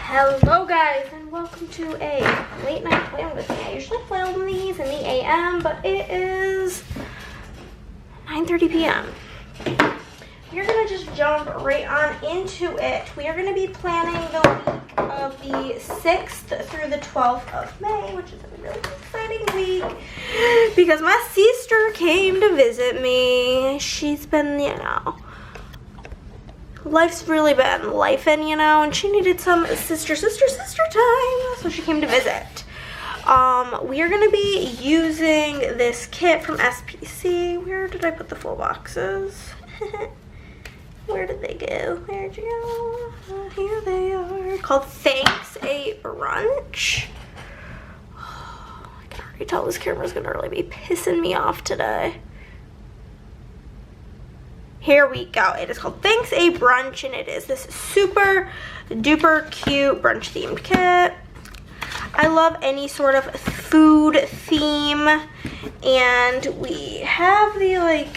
Hello guys, and welcome to a late night plan with me. I usually film these in the AM, but it is 9:30 p.m. We're gonna just jump right on into it. We are gonna be planning the week of the 6th through the 12th of May, which is a really exciting week because my sister came to visit me. She's been, life's really been lifing, and she needed some sister time, so she came to visit. We are gonna be using this kit from SPC. Where did I put the full boxes? Where did they go? Where'd you go? Here they are. Called Thanks a Brunch. Oh, I can already tell this camera's gonna really be pissing me off today. Here we go. It is called Thanks a Brunch, and it is this super duper cute brunch themed kit. I love any sort of food theme, and we have the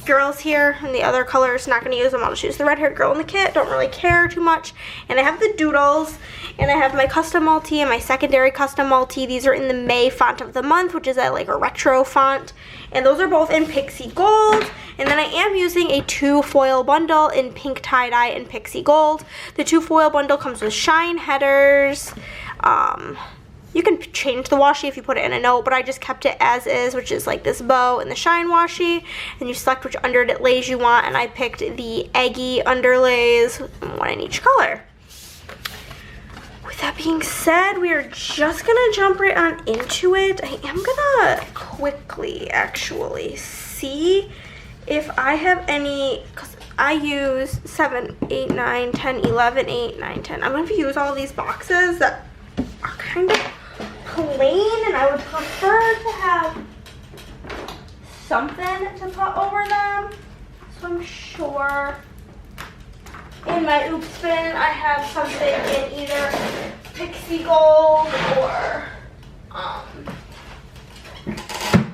girls here in the other colors. Not going to use them. I'll just use the red haired girl in the kit. Don't really care too much. And I have the doodles, and I have my custom multi and my secondary custom multi. These are in the May font of the month, which is a retro font, and those are both in Pixie Gold. And then I am using a 2 foil bundle in pink tie-dye and Pixie Gold. The 2 foil bundle comes with shine headers. You can change the washi if you put it in a note, but I just kept it as is, which is like this bow and the shine washi. And you select which underlays you want, and I picked the eggy underlays, one in each color. With that being said, we are just gonna jump right on into it. I am gonna quickly actually see if I have any, because I use 7, 8, 9, 10, 11, 8, 9, 10. I'm going to use all these boxes that are kind of plain, and I would prefer to have something to put over them. So I'm sure in my oops bin I have something in either Pixie Gold or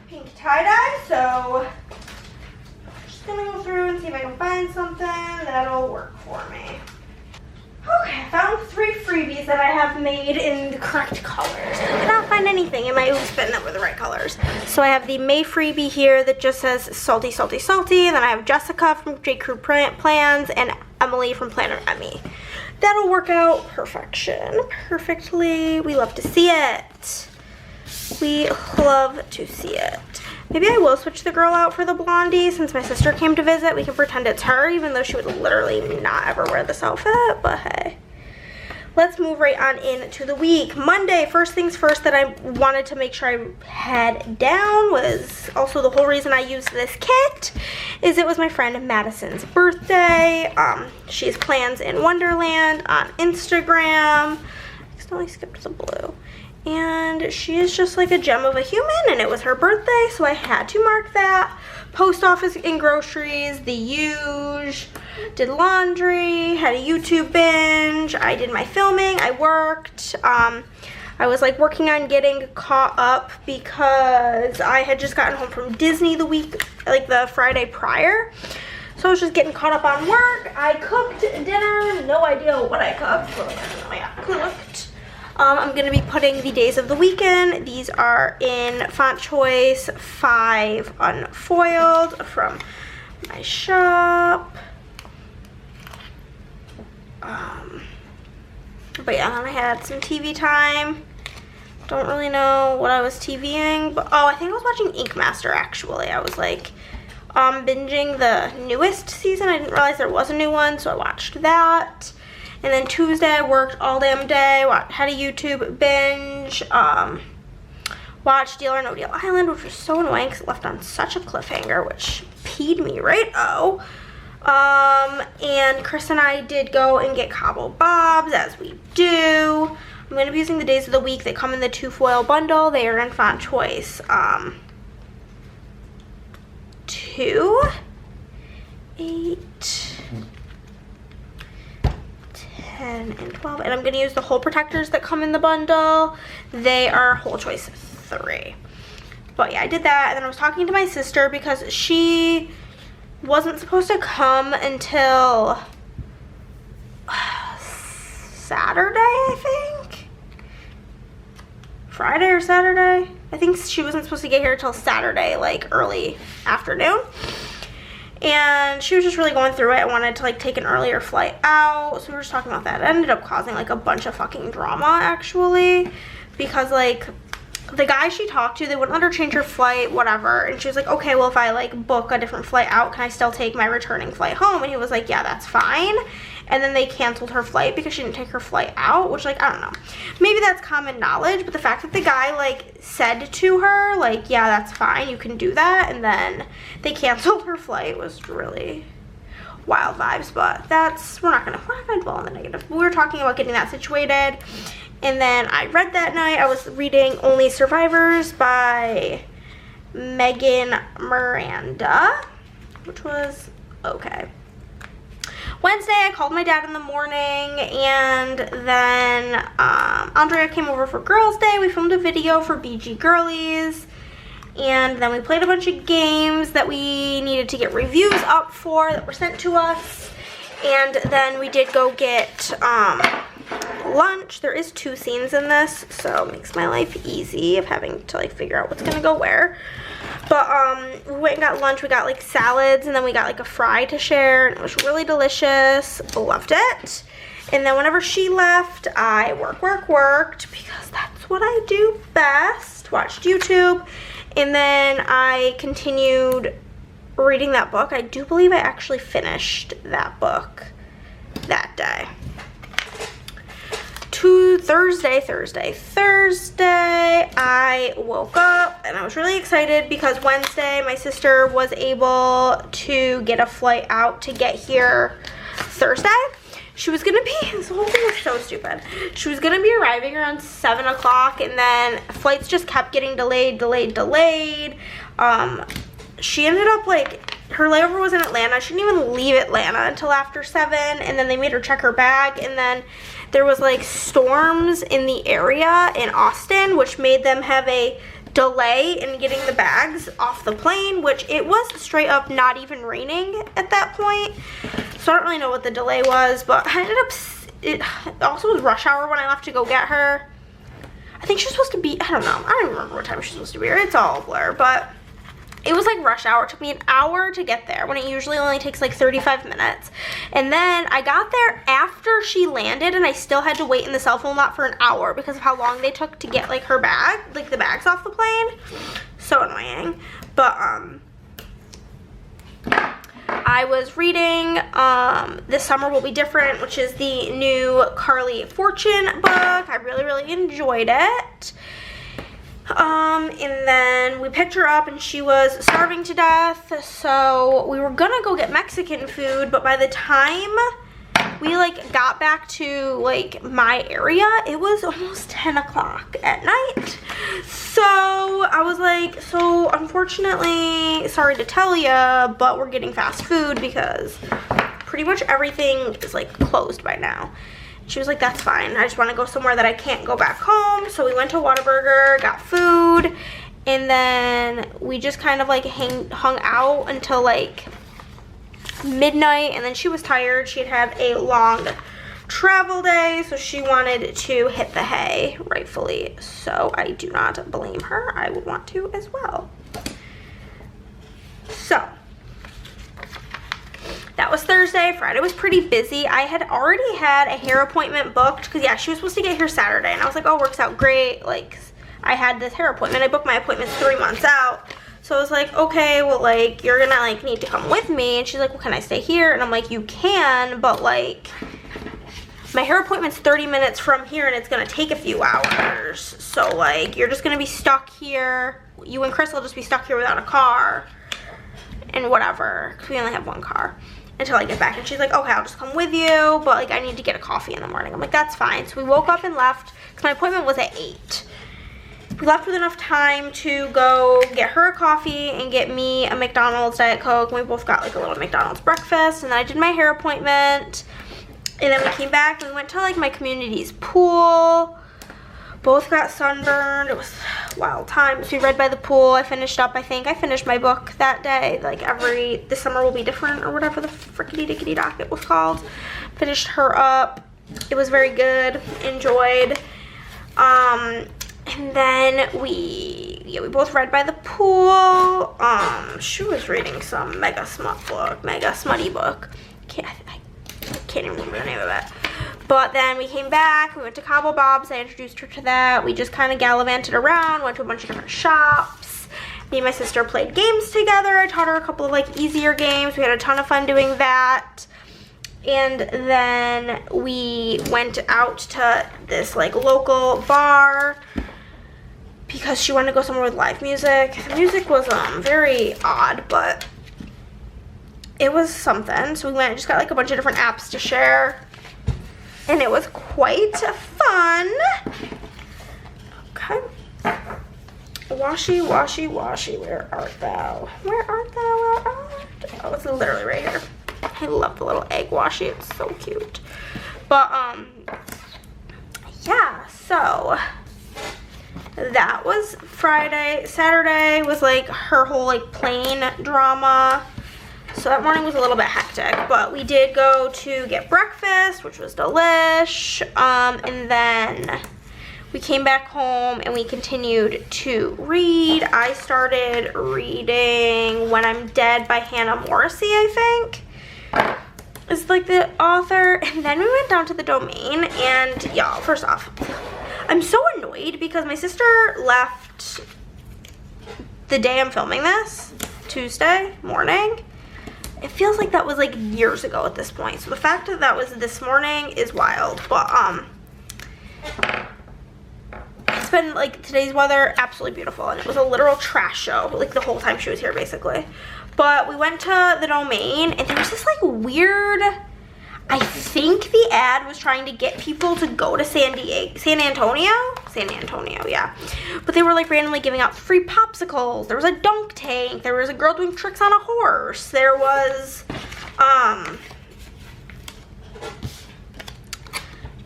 pink tie-dye. So gonna go through and see if I can find something that'll work for me. Okay, I found 3 freebies that I have made in the correct colors. I did not find anything in my oops bin that were the right colors. So I have the May freebie here that just says salty, salty, salty. And then I have Jessica from J. Crew Plans and Emily from Plannahannah. That'll work out perfectly. We love to see it. We love to see it. Maybe I will switch the girl out for the blondie since my sister came to visit. We can pretend it's her, even though she would literally not ever wear this outfit, but hey. Let's move right on into the week. Monday, first things first that I wanted to make sure I had down was also the whole reason I used this kit is it was my friend Madison's birthday. She has plans in Wonderland on Instagram. I accidentally skipped the blue. And she is just like a gem of a human, and it was her birthday, so I had to mark that. Post office and groceries, the huge, did laundry, had a YouTube binge, I did my filming, I worked. I was working on getting caught up because I had just gotten home from Disney the week, the Friday prior. So I was just getting caught up on work. I cooked dinner, no idea what I cooked, but I cooked. I'm going to be putting the days of the week in. These are in Font Choice 5 unfoiled from my shop. But yeah, and I had some TV time. Don't really know what I was TVing, but I think I was watching Ink Master actually. I was binging the newest season. I didn't realize there was a new one, so I watched that. And then Tuesday, I worked all damn day, had a YouTube binge, watched Deal or No Deal Island, which was so annoying because it left on such a cliffhanger, which peed me right and Chris and I did go and get Cabo Bobs, as we do. I'm going to be using the days of the week. They come in the 2 foil bundle. They are in Font Choice 2, 8... 10 and 12, and I'm going to use the hole protectors that come in the bundle. They are Whole Choice 3. But yeah, I did that, and then I was talking to my sister because she wasn't supposed to come until Saturday, I think. Friday or Saturday. I think she wasn't supposed to get here until Saturday, like early afternoon. And she was just really going through it. I wanted to like take an earlier flight out. So we were just talking about that. It ended up causing like a bunch of fucking drama actually. Because like the guy she talked to, they wouldn't let her change her flight, whatever. And she was like, okay, well if I like book a different flight out, can I still take my returning flight home? And he was like, yeah, that's fine. And then they canceled her flight because she didn't take her flight out, which like, I don't know. Maybe that's common knowledge, but the fact that the guy like said to her, like, yeah, that's fine, you can do that, and then they canceled her flight was really wild vibes. But that's, we're not gonna dwell on the negative. We were talking about getting that situated. And then I read that night, I was reading Only Survivors by Megan Miranda, which was okay. Wednesday, I called my dad in the morning, and then Andrea came over for Girls' Day. We filmed a video for BG Girlies, and then we played a bunch of games that we needed to get reviews up for that were sent to us. And then we did go get lunch. There is 2 scenes in this, so it makes my life easy of having to like figure out what's gonna go where. But we went and got lunch. We got like salads, and then we got like a fry to share, and it was really delicious. Loved it. And then whenever she left, I worked because that's what I do best. Watched YouTube, and then I continued reading that book. I do believe I actually finished that book that day. Thursday, I woke up and I was really excited because Wednesday my sister was able to get a flight out to get here Thursday. She was gonna be, this whole thing was so stupid. She was gonna be arriving around 7 o'clock, and then flights just kept getting delayed. She ended up like, her layover was in Atlanta. She didn't even leave Atlanta until after 7, and then they made her check her bag, and then there was like storms in the area in Austin, which made them have a delay in getting the bags off the plane, which it was straight up not even raining at that point. So I don't really know what the delay was, but I ended up, it also was rush hour when I left to go get her. I think she was supposed to be, I don't know, I don't remember what time she was supposed to be here. It's all a blur, but it was like rush hour. It took me an hour to get there when it usually only takes like 35 minutes. And then I got there after she landed, and I still had to wait in the cell phone lot for an hour because of how long they took to get like her bag, like the bags off the plane. So annoying. But I was reading This Summer Will Be Different, which is the new Carly Fortune book. I really enjoyed it. And then we picked her up, and she was starving to death, so we were gonna go get Mexican food, but by the time we like got back to like my area, it was almost 10 o'clock at night. So I was like, so unfortunately, sorry to tell you, but we're getting fast food because pretty much everything is like closed by now. She was like, that's fine. I just want to go somewhere that I can't go back home. So we went to Whataburger, got food, and then we just kind of like hung out until like midnight. And then she was tired. She had a long travel day, so she wanted to hit the hay, rightfully. So I do not blame her. I would want to as well. So that was Thursday. Friday was pretty busy. I had already had a hair appointment booked because, yeah, she was supposed to get here Saturday. And I was like, oh, works out great. Like, I had this hair appointment. I booked my appointments 3 months out. So I was like, okay, well, like, you're going to, like, need to come with me. And she's like, well, can I stay here? And I'm like, you can, but, like, my hair appointment's 30 minutes from here, and it's going to take a few hours. So, like, you're just going to be stuck here. You and Chris will just be stuck here without a car and whatever, because we only have 1 car until I get back. And she's like, okay, I'll just come with you, but like I need to get a coffee in the morning. I'm like, that's fine. So we woke up and left because my appointment was at 8. We left with enough time to go get her a coffee and get me a McDonald's Diet Coke. And we both got like a little McDonald's breakfast, and then I did my hair appointment, and then we came back and we went to like my community's pool. Both got sunburned. It was wild times. We read by the pool. I finished up, I think I finished my book that day, like This Summer Will Be Different, or whatever the frickety dickety docket was called. Finished her up, It was very good, enjoyed. And then we both read by the pool. She was reading some mega smutty book. I can't even remember the name of it. But then we came back, we went to Cobble Bob's, I introduced her to that. We just kind of gallivanted around, went to a bunch of different shops. Me and my sister played games together. I taught her a couple of like easier games. We had a ton of fun doing that. And then we went out to this like local bar because she wanted to go somewhere with live music. The music was very odd, but it was something. So we went and just got like a bunch of different apps to share. And it was quite fun. Okay. Washi, washi, washi, where art thou? Where art thou? Where art thou? Oh, it's literally right here. I love the little egg washi. It's so cute. But, yeah, so that was Friday. Saturday was like her whole like plane drama. So that morning was a little bit hectic, but we did go to get breakfast, which was delish. And then we came back home and we continued to read. I started reading When I'm Dead by Hannah Morrissey, I think. Is like the author. And then we went down to the Domain, and y'all, first off, I'm so annoyed because my sister left the day I'm filming this, Tuesday morning. It feels like that was like years ago at this point. So the fact that that was this morning is wild. But it's been like today's weather absolutely beautiful, and it was a literal trash show like the whole time she was here basically. But we went to the Domain, and there was this like weird, I think the ad was trying to get people to go to San Antonio, yeah. But they were like randomly giving out free popsicles. There was a dunk tank. There was a girl doing tricks on a horse. There was,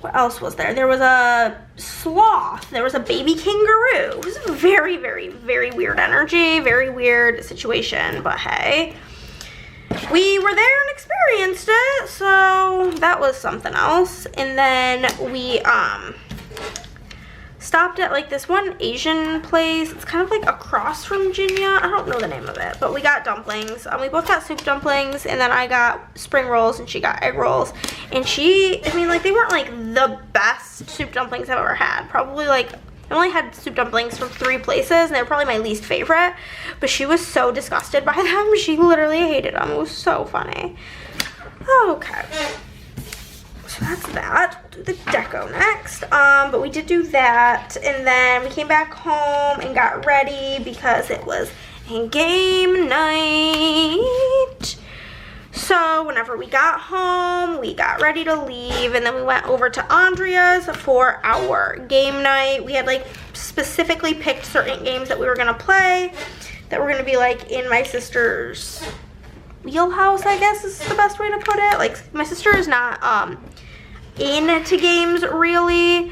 what else was there? There was a sloth. There was a baby kangaroo. It was a very, very, very weird energy, very weird situation, but hey. We were there and experienced it, so that was something else. And then we stopped at like this one Asian place. It's kind of like across from Ginia. I don't know the name of it, but we got dumplings. We both got soup dumplings, and then I got spring rolls and she got egg rolls. And I mean, like, they weren't like the best soup dumplings I've ever had. Probably like, I only had soup dumplings from 3 places, and they were probably my least favorite. But she was so disgusted by them. She literally hated them. It was so funny. Okay. So that's that. We'll do the deco next. But we did do that. And then we came back home and got ready because it was game night. So whenever we got home, we got ready to leave, and then we went over to Andrea's for our game night. We had like specifically picked certain games that we were gonna play, that were gonna be like in my sister's wheelhouse, I guess is the best way to put it. Like, my sister is not into games really.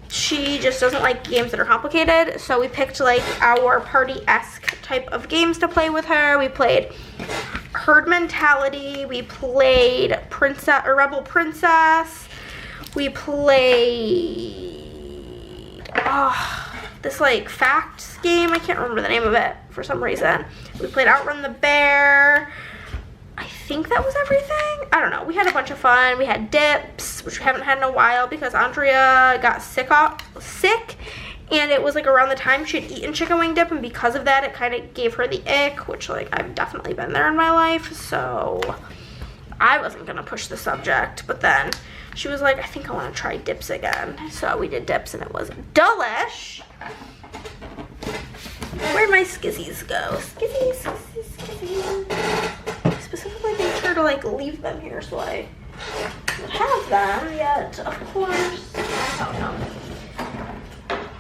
She just doesn't like games that are complicated. So we picked like our party-esque type of games to play with her. We played Herd Mentality. We played Rebel Princess. We played this like facts game. I can't remember the name of it for some reason. We played Outrun the Bear. I think that was everything. I don't know. We had a bunch of fun. We had dips, which we haven't had in a while because Andrea got sick, and it was like around the time she had eaten chicken wing dip, and because of that, it kind of gave her the ick, which like I've definitely been there in my life, so I wasn't gonna push the subject. But then she was like, I think I want to try dips again. So we did dips, and it was delish. Where'd my skizzies go? Skizzies. Specifically made sure to like leave them here so I would have them, yet of course, I don't know.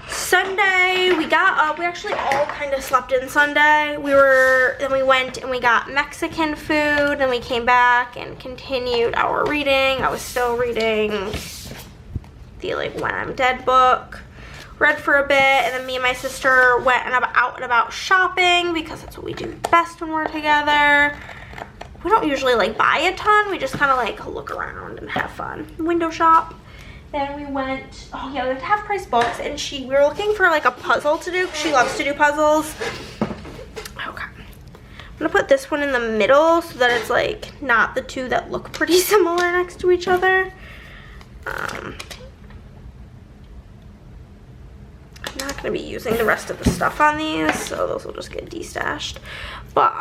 Sunday, we got up. We actually all kind of slept in Sunday. Then we went and we got Mexican food, then we came back and continued our reading. I was still reading the like When I'm Dead book. Read for a bit, and then me and my sister went out and about shopping because that's what we do best when we're together. we don't usually like buy a ton. We just kind of like look around and have fun. Window shop. Then we went, oh yeah, we went to Half Price Books, and we were looking for like a puzzle to do. She loves to do puzzles. Okay. I'm gonna put this one in the middle so that it's like not the two that look pretty similar next to each other. I'm not gonna be using the rest of the stuff on these, so those will just get destashed. But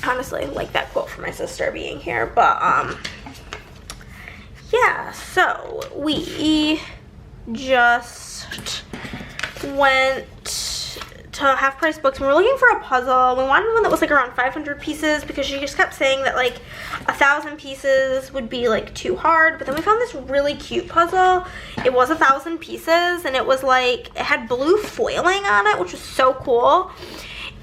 honestly, like that quote from my sister being here. But yeah, so we just went to Half Price Books and we were looking for a puzzle. We wanted one that was like around 500 pieces because she just kept saying that like 1,000 pieces would be like too hard. But then we found this really cute puzzle. It was 1,000 pieces, and it was like, it had blue foiling on it, which was so cool.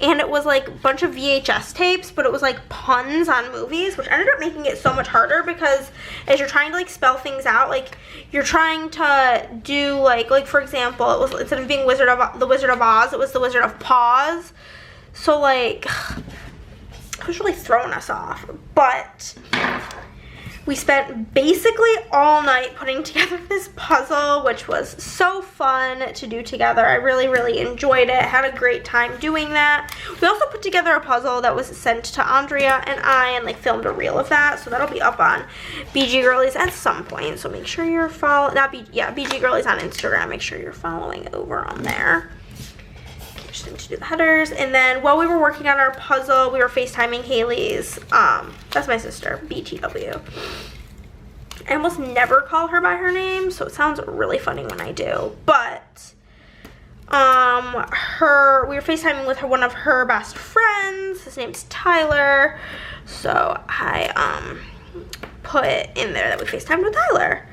And it was like a bunch of VHS tapes, but it was like puns on movies, which ended up making it so much harder because as you're trying to like spell things out, like you're trying to do like for example, it was, instead of being the Wizard of Oz, it was the Wizard of Paws. So like, it was really throwing us off. But we spent basically all night putting together this puzzle, which was so fun to do together. I really, really enjoyed it. Had a great time doing that. We also put together a puzzle that was sent to Andrea and I, and like filmed a reel of that. So that'll be up on BG Girlies at some point. So make sure you're following, BG Girlies on Instagram. Make sure you're following over on there. Just need to do the headers. And then while we were working on our puzzle, we were FaceTiming Haley's, that's my sister, BTW. I almost never call her by her name, so it sounds really funny when I do. But we were FaceTiming with one of her best friends. His name's Tyler. So I put in there that we FaceTimed with Tyler.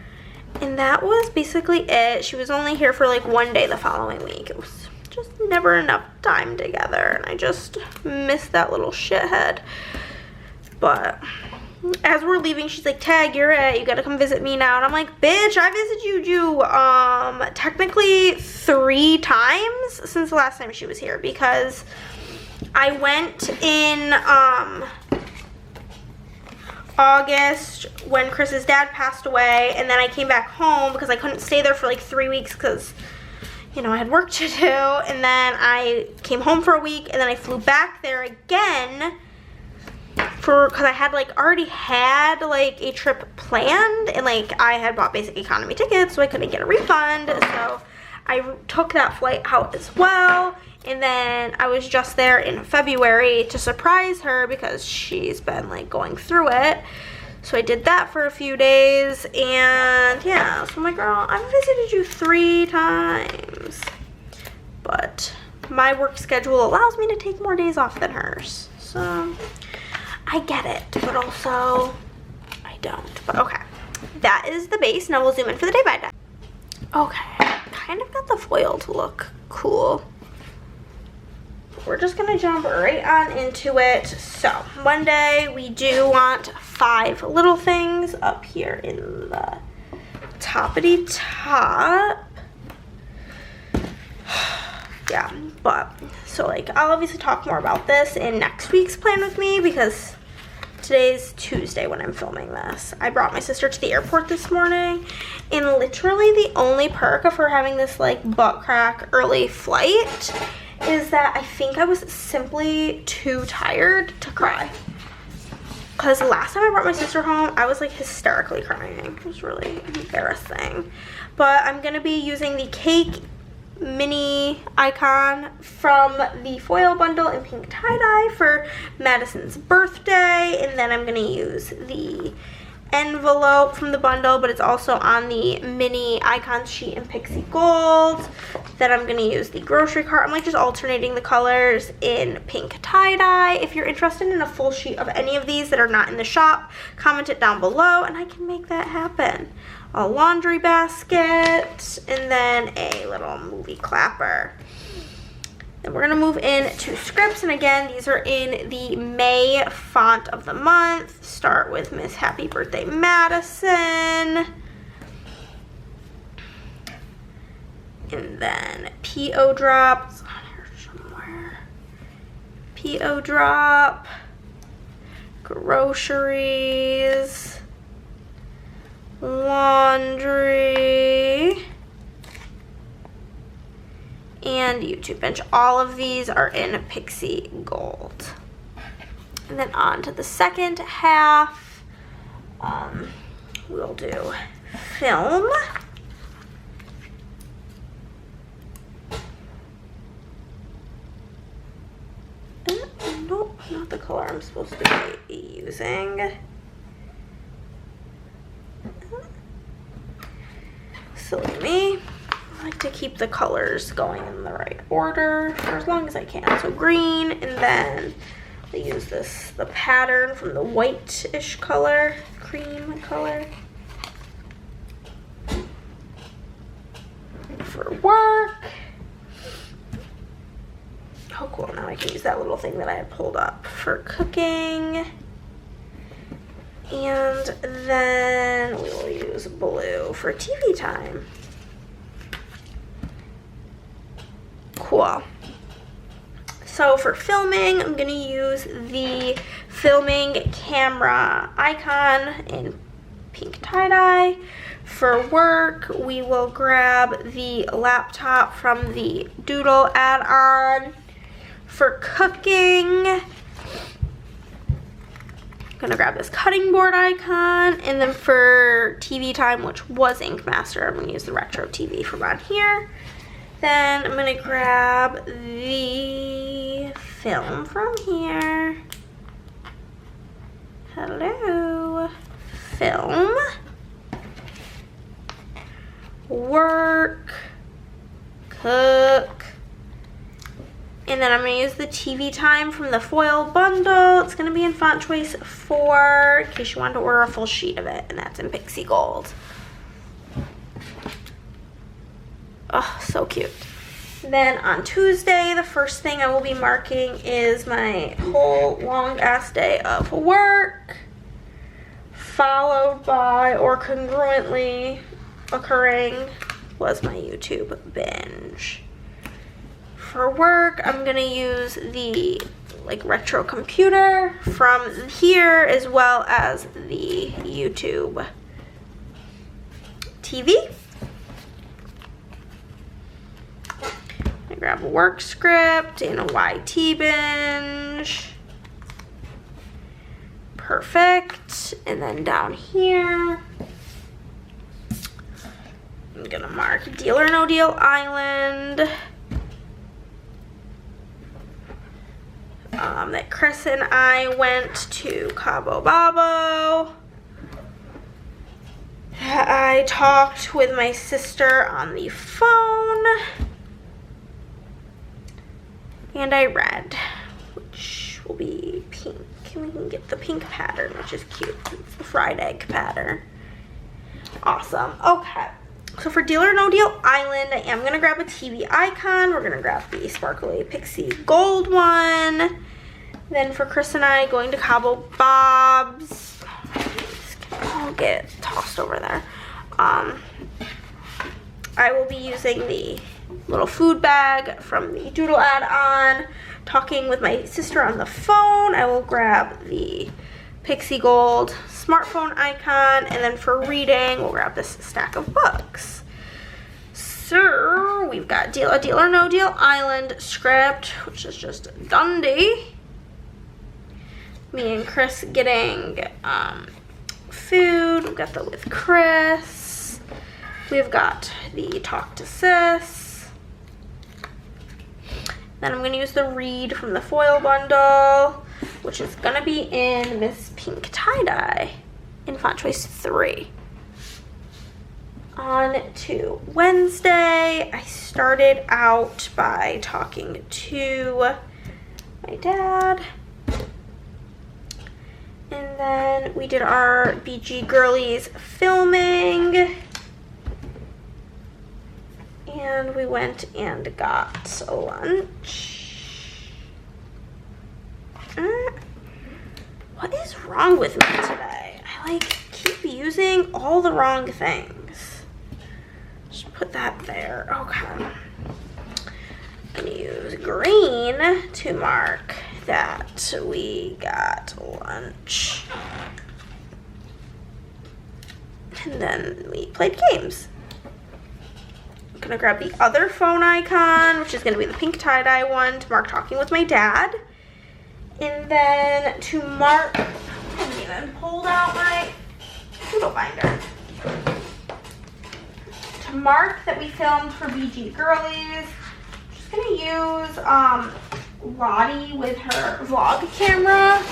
And that was basically it. She was only here for like one day the following week. It was just never enough time together, and I just missed that little shithead. But as we're leaving, she's like, Tag, you're it, you gotta come visit me now. And I'm like, bitch, I visited you technically 3 times since the last time she was here, because I went in August when Chris's dad passed away, and then I came back home because I couldn't stay there for like 3 weeks because, you know, I had work to do. And then I came home for a week, and then I flew back there again because I had like already had like a trip planned, and like I had bought basic economy tickets, so I couldn't get a refund. So I took that flight out as well. And then I was just there in February to surprise her because she's been like going through it. So I did that for a few days, and yeah, so my girl, I've visited you 3 times. But my work schedule allows me to take more days off than hers. So I get it, but also I don't. But okay, that is the base. Now we'll zoom in for the day by day. Okay, kind of got the foil to look cool. We're just gonna jump right on into it. So one day we do want 5 little things up here in the toppity top. Yeah, but so like I'll obviously talk more about this in next week's Plan With Me, because today's Tuesday when I'm filming this. I brought my sister to the airport this morning, and literally the only perk of her having this like butt crack early flight is that I think I was simply too tired to cry. Because last time I brought my sister home, I was like hysterically crying. It was really embarrassing. But I'm going to be using the cake mini icon from the foil bundle in pink tie-dye for Madison's birthday. And then I'm going to use the envelope from the bundle, but it's also on the mini icon sheet in Pixie Gold. Then I'm going to use the grocery cart. I'm like just alternating the colors in pink tie-dye. If you're interested in a full sheet of any of these that are not in the shop, comment it down below and I can make that happen. A laundry basket, and then a little movie clapper. Then we're going to move into scripts, and again, these are in the May font of the month. Start with Miss Happy Birthday Madison. And then P.O. drops on here somewhere. P.O. Drop, groceries, laundry, and YouTube bench. All of these are in Pixie Gold. And then on to the second half, we'll do film. Nope, not the color I'm supposed to be using. Silly me. I like to keep the colors going in the right order for as long as I can. So green, and then I use the pattern from the white-ish color, cream color. For work. Oh cool, now I can use that little thing that I had pulled up for cooking. And then we will use blue for TV time. Cool. So for filming, I'm gonna use the filming camera icon in pink tie-dye. For work, we will grab the laptop from the Doodle add-on. For cooking, I'm gonna grab this cutting board icon, and then for TV time, which was Ink Master, I'm gonna use the retro TV from on here. Then I'm gonna grab the film from here. Hello, film, work, cook, and then I'm gonna use the TV time from the foil bundle. It's gonna be in font choice 4 in case you want to order a full sheet of it, and that's in Pixie Gold. Oh, so cute. Then on Tuesday, the first thing I will be marking is my whole long ass day of work, followed by, or congruently occurring, was my YouTube binge. For work, I'm gonna use the retro computer from here, as well as the YouTube TV. I grab a work script and a YT binge. Perfect. And then down here, I'm gonna mark Deal or No Deal Island. That Chris and I went to Cabo Babo. I talked with my sister on the phone. And I read, which will be pink. And we can get the pink pattern, which is cute. It's the fried egg pattern. Awesome. Okay. So for Deal or No Deal Island, I am going to grab a TV icon. We're going to grab the sparkly Pixie Gold one. Then for Chris and I, going to Cabo Bob's. I'll get tossed over there. I will be using the little food bag from the Doodle add-on. Talking with my sister on the phone, I will grab the Pixie Gold smartphone icon, and then for reading, we'll grab this stack of books. So we've got a Deal or No Deal Island script, which is just Dundee. Me and Chris getting food. We've got the With Chris. We've got the Talk to Sis. Then I'm going to use the Read from the foil bundle, which is going to be in this pink tie-dye in font choice 3. On to Wednesday, I started out by talking to my dad. And then we did our BG Girlies filming. And we went and got lunch. What is wrong with me today? I keep using all the wrong things. Just put that there. Okay. gonna use green to mark that we got lunch. And then we played games. I'm gonna grab the other phone icon, which is gonna be the pink tie-dye one, to mark talking with my dad. And then to mark, I haven't even pulled out my doodle binder. To mark that we filmed for BG Girlies, I'm just gonna use Lottie with her vlog camera.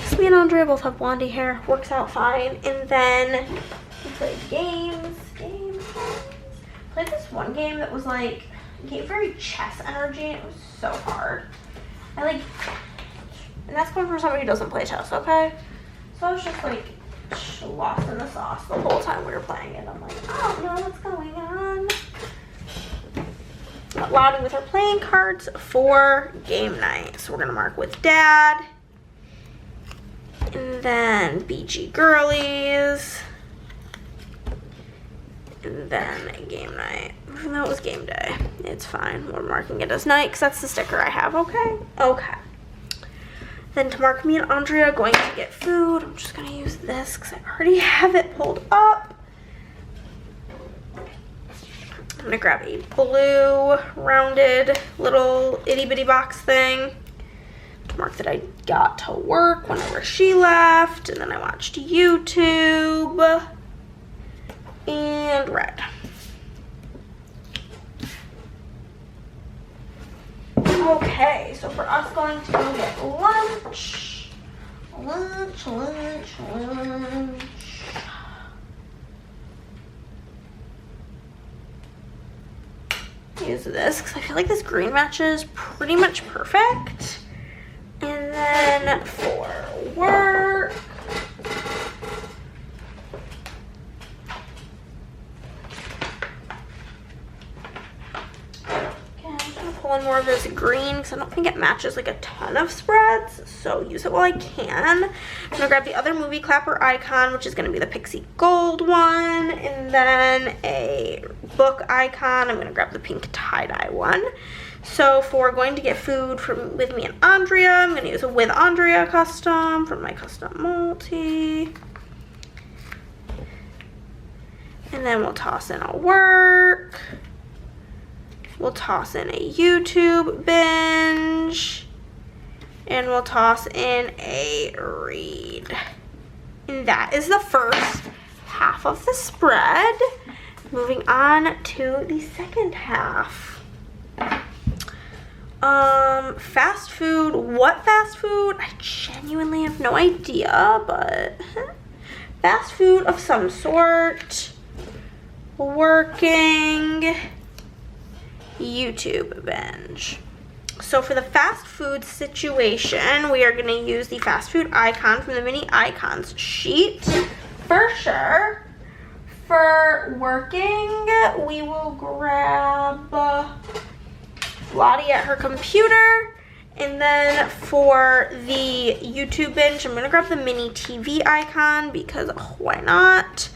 So me and Andrea both have blondie hair, works out fine. And then we played games. Played this one game that was like, gave very chess energy, and it was so hard. And that's coming from somebody who doesn't play chess, okay? So I was just like lost in the sauce the whole time we were playing it. I'm like, I don't know what's going on. Got Lottie with her playing cards for game night. So we're gonna mark with Dad. And then BG Girlies. And then game night. Even though it was game day, it's fine. We're marking it as night because that's the sticker I have, okay? Okay. Then to mark me and Andrea going to get food, I'm just gonna use this because I already have it pulled up. I'm gonna grab a blue, rounded, little itty bitty box thing to mark that I got to work whenever she left, and then I watched YouTube. And red. Okay, so for us going to go get lunch. Use this because I feel like this green matches pretty much perfect. And then for work, pull in more of this green because I don't think it matches like a ton of spreads, so use it while I can. I'm gonna grab the other movie clapper icon, which is gonna be the pixie gold one, and then a book icon. I'm gonna grab the pink tie-dye one. So for going to get food with me and Andrea, I'm gonna use a with Andrea custom from my custom multi. And then we'll toss in a work. We'll toss in a YouTube binge, and we'll toss in a read. And that is the first half of the spread. Moving on to the second half. Fast food. What fast food? I genuinely have no idea, but fast food of some sort. Working. YouTube binge. So for the fast food situation, we are going to use the fast food icon from the mini icons sheet for sure. For working, we will grab Lottie at her computer. And then for the YouTube binge, I'm going to grab the mini TV icon because why not?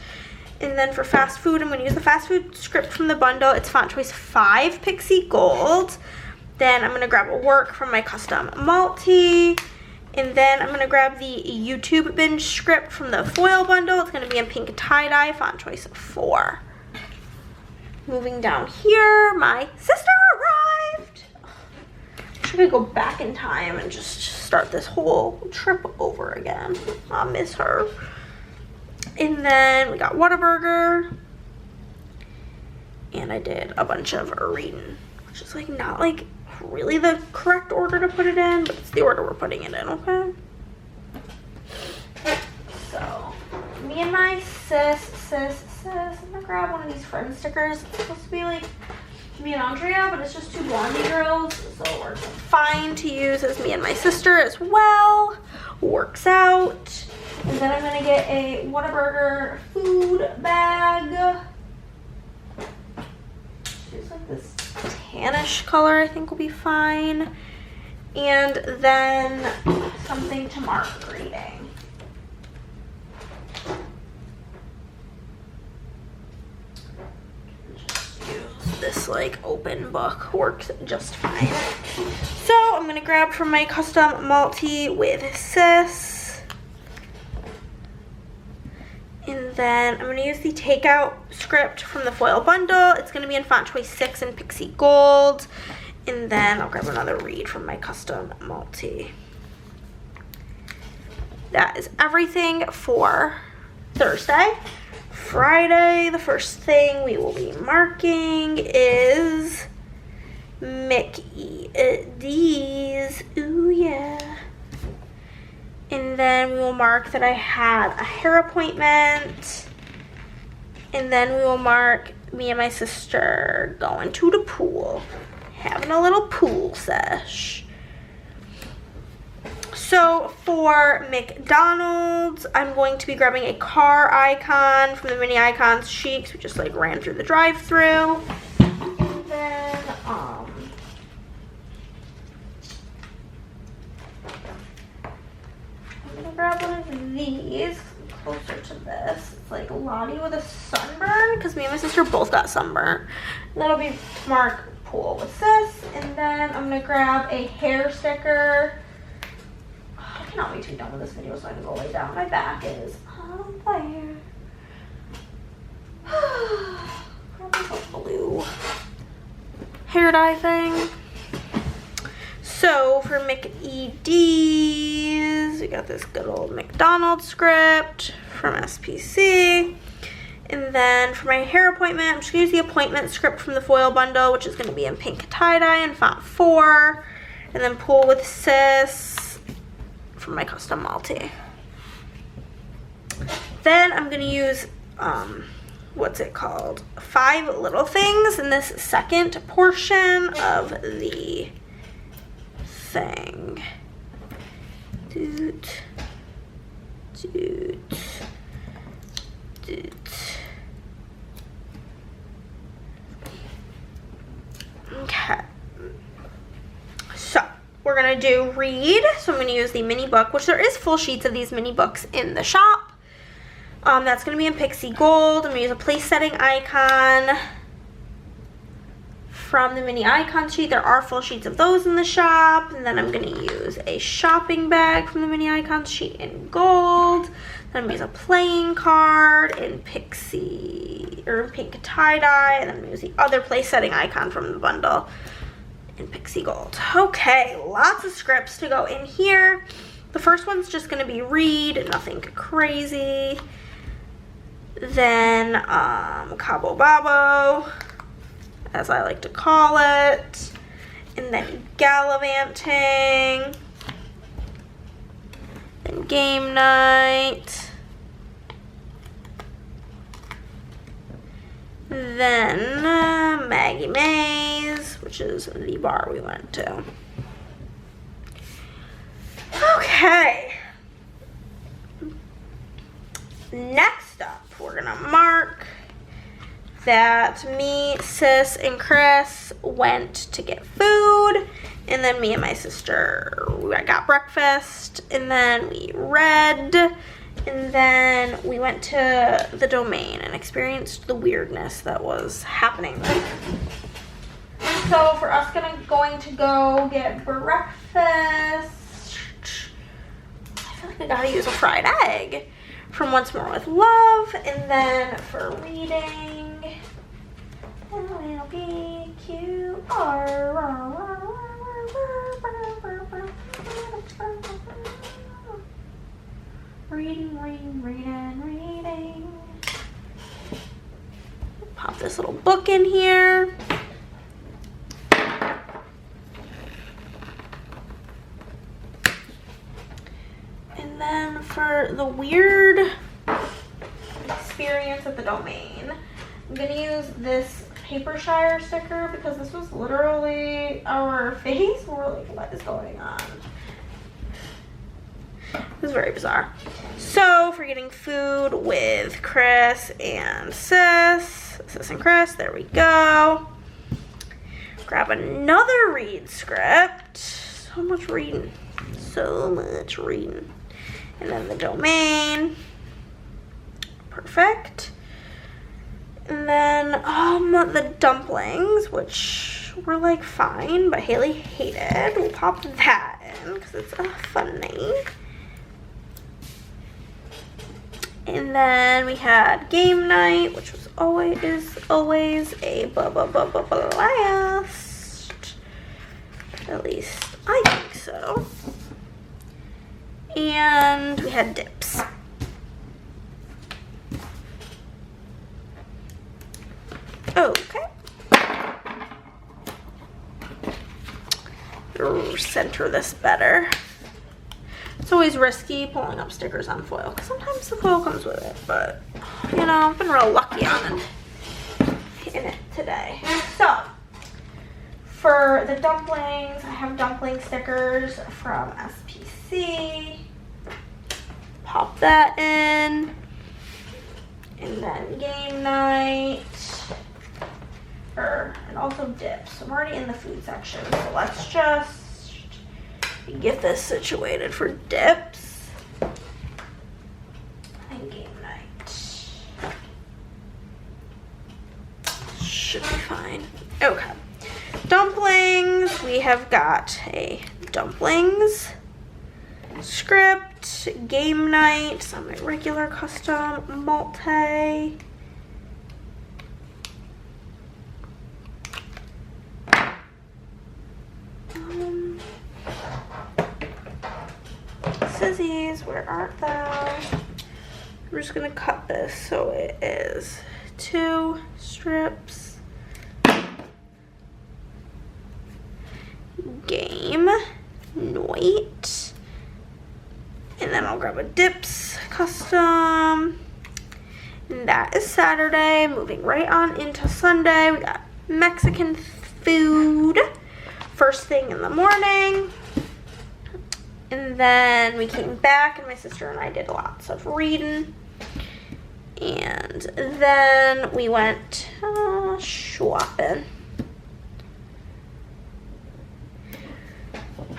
And then for fast food, I'm going to use the fast food script from the bundle. It's font choice 5 Pixie Gold. Then I'm going to grab a work from my custom multi. And then I'm going to grab the YouTube binge script from the foil bundle. It's going to be in pink tie-dye, font choice 4. Moving down here, my sister arrived. Should I go back in time and just start this whole trip over again? I'll miss her. And then we got Whataburger. And I did a bunch of reading, which is like not like really the correct order to put it in, but it's the order we're putting it in, okay? So, me and my sis, I'm gonna grab one of these friend stickers. It's supposed to be like me and Andrea, but it's just two blondie girls, so it works fine to use as me and my sister as well. Works out. And then I'm gonna get a Whataburger food bag. It's like this tannish color, I think will be fine. And then something to mark reading. Just use this this like open book works just fine. So I'm gonna grab from my custom multi with Sis. And then I'm gonna use the takeout script from the foil bundle. It's gonna be in font choice 6 in Pixie Gold. And then I'll grab another read from my custom multi. That is everything for Thursday. Friday, the first thing we will be marking is Mickey D's. Ooh yeah. And then we will mark that I had a hair appointment. And then we will mark me and my sister going to the pool, having a little pool sesh. So for McDonald's, I'm going to be grabbing a car icon from the mini icons sheet, 'cause we just like ran through the drive-thru. And then I'm gonna grab one of these closer to this. It's like Lottie with a sunburn, because me and my sister both got sunburn. That'll be to mark pool with Sis. And then I'm gonna grab a hair sticker. I cannot wait to be done with this video so I can go lay down. My back is on fire. Probably a blue hair dye thing. So for McED's, we got this good old McDonald's script from SPC. And then for my hair appointment, I'm just gonna use the appointment script from the foil bundle, which is gonna be in pink tie-dye and font 4. And then pool with Sis from my custom multi. Then I'm gonna use, what's it called? 5 little things in this second portion of the thing. Doot, doot, doot. Okay. So we're gonna do read. So I'm gonna use the mini book, which there is full sheets of these mini books in the shop. That's gonna be in Pixie Gold. I'm gonna use a place setting icon from the mini icon sheet. There are full sheets of those in the shop. And then I'm gonna use a shopping bag from the mini icon sheet in gold. Then I'm gonna use a playing card in Pixie, or pink tie-dye. And then I'm gonna use the other place setting icon from the bundle in Pixie Gold. Okay, lots of scripts to go in here. The first one's just gonna be read, nothing crazy. Then Cabo Babo, as I like to call it. And then gallivanting. Then game night. Then Maggie Mays, which is the bar we went to. Okay. Next up, we're gonna mark that me, Sis, and Chris went to get food. And then me and my sister, we got breakfast. And then we read. And then we went to the Domain and experienced the weirdness that was happening there. So for us going to go get breakfast, I feel like I gotta use a fried egg from Once More with Love. And then for reading, it'll be cute. Reading. Pop this little book in here. And then for the weird experience at the Domain, I'm gonna use this Papershire sticker because this was literally our face. We're like, what is going on? It was very bizarre. So for getting food with Chris and Sis and Chris, there we go. Grab another read script. So much reading. And then the Domain. Perfect. And then the dumplings, which were like fine, but Haley hated. We'll pop that in because it's funny. And then we had game night, which was always a blast. At least I think so. And we had dips. Okay. Center this better. It's always risky pulling up stickers on foil because sometimes the foil comes with it, but you know, I've been real lucky on it in it today. So for the dumplings, I have dumpling stickers from SPC. Pop that in. And then game night. And also dips. I'm already in the food section, so let's just get this situated for dips. And game night. Should be fine. Okay. Dumplings. We have got a dumplings script, game night, some regular custom multi. Scissors, where art thou? We're just gonna cut this so it is 2 strips. Game night. And then I'll grab a dips custom. And that is Saturday. Moving right on into Sunday. We got Mexican food first thing in the morning. And then we came back and my sister and I did lots of reading. And then we went shopping.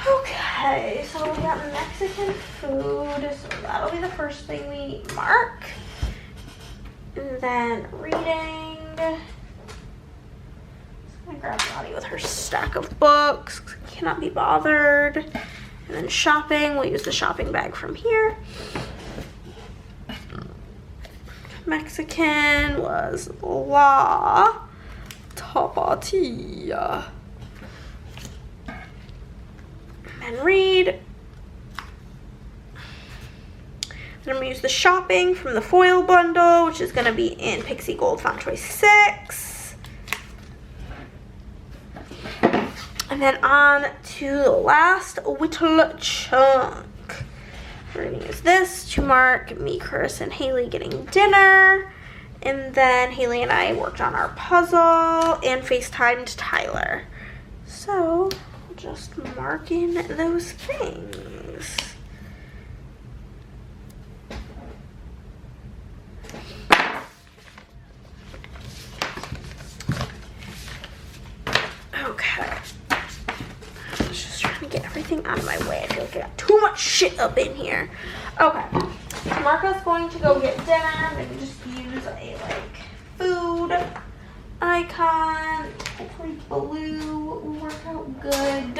Okay, so we got Mexican food, so that'll be the first thing we mark. And then reading. I'm gonna grab Lottie with her stack of books. Cannot be bothered. And then shopping, we'll use the shopping bag from here. Mexican was La Tapatía. And read. Then I'm gonna use the shopping from the foil bundle, which is gonna be in Pixie Gold Font Choice 6. And then on to the last little chunk. We're gonna use this to mark me, Chris, and Haley getting dinner. And then Haley and I worked on our puzzle and FaceTimed Tyler. So, just marking those things. Okay. I was just trying to get everything out of my way. I feel like I got too much shit up in here. Okay. Marco's going to go get dinner. I'm going to just use a, food icon. Hopefully blue will work out good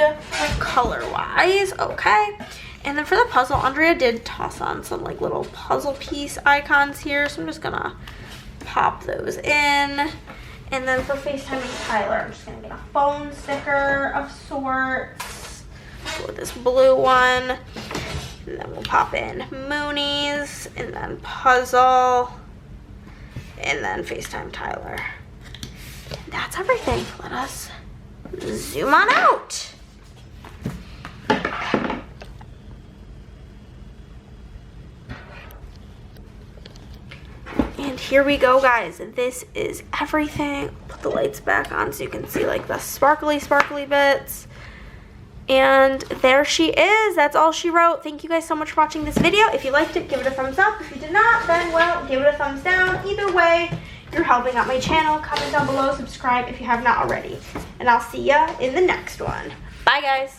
color-wise. Okay. And then for the puzzle, Andrea did toss on some, little puzzle piece icons here. So I'm just going to pop those in. And then for FaceTiming Tyler, I'm just going to get a phone sticker of sorts. With this blue one. And then we'll pop in Moonies. And then puzzle. And then FaceTime Tyler. And that's everything. Let us zoom on out. And here we go, guys. This is everything. Put the lights back on so you can see the sparkly bits. And there she is. That's all she wrote. Thank you guys so much for watching this video. If you liked it, give it a thumbs up. If you did not, then, well, give it a thumbs down. Either way, you're helping out my channel. Comment down below, subscribe if you have not already. And I'll see ya in the next one. Bye, guys.